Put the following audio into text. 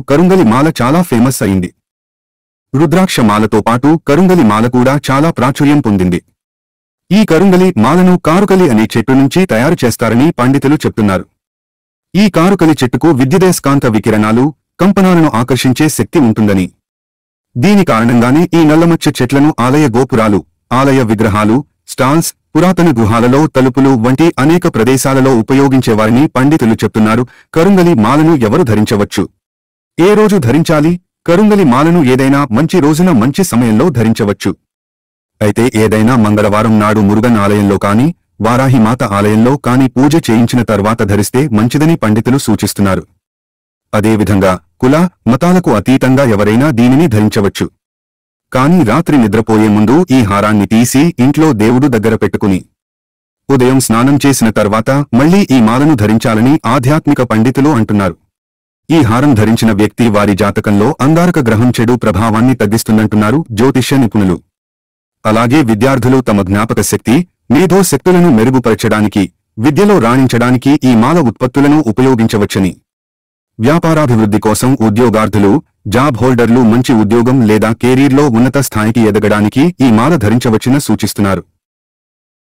కరుంగలి మాల చాలా ఫేమస్ అయింది. రుద్రాక్ష మాలతో పాటు కరుంగలి మాల కూడా చాలా ప్రాచుర్యం పొందింది. ఈ కరుంగలి మాలను కారుకలి అనే చెట్టు నుంచి తయారు చేస్తారని పండితులు చెప్తున్నారు. ఈ కారుకలి చెట్టుకు విద్యుదయస్కాంత వికిరణాలు, కంపనాలను ఆకర్షించే శక్తి ఉంటుందని, దీని కారణంగానే ఈ నల్లమచ్చ చెట్లను ఆలయ గోపురాలు, ఆలయ విగ్రహాలు, స్టాల్స్, పురాతన గుహాలలో తలుపులు వంటి అనేక ప్రదేశాలలో ఉపయోగించేవారని పండితులు చెప్తున్నారు. కరుంగలి మాలను ఎవరు ధరించవచ్చు? ఏ రోజు ధరించాలి? కరుంగలి మాలను ఏదైనా మంచి రోజున మంచి సమయంలో ధరించవచ్చు. అయితే ఏదైనా మంగళవారం నాడు మురుగన్ ఆలయంలో కాని, వారాహిమాత ఆలయంలో కాని పూజ చేయించిన తర్వాత ధరిస్తే మంచిదని పండితులు సూచిస్తున్నారు. అదేవిధంగా కుల, మతాలకు అతీతంగా ఎవరైనా దీనిని ధరించవచ్చు. కాని రాత్రి నిద్రపోయే ముందు ఈ హారాన్ని తీసి ఇంట్లో దేవుడు దగ్గర పెట్టుకుని ఉదయం స్నానం చేసిన తర్వాత మళ్లీ ఈ మాలను ధరించాలని ఆధ్యాత్మిక పండితులు అంటున్నారు. ఈ హారం ధరించిన వ్యక్తి వారి జాతకంలో అంగారక గ్రహం చెడు ప్రభావాన్ని తగ్గిస్తుందంటున్నారు జ్యోతిష్య నిపుణులు. అలాగే విద్యార్థులు తమ జ్ఞాపక శక్తి, మేధో శక్తులను మెరుగుపరచడానికి, విద్యలో రాణించడానికి ఈ మాల ఉత్పత్తులను ఉపయోగించవచ్చని, వ్యాపారాభివృద్ధి కోసం ఉద్యోగార్థులు, జాబ్ హోల్డర్లు మంచి ఉద్యోగం లేదా కెరీర్లో ఉన్నత స్థాయికి ఎదగడానికి ఈ మాల ధరించవచ్చని సూచిస్తున్నారు.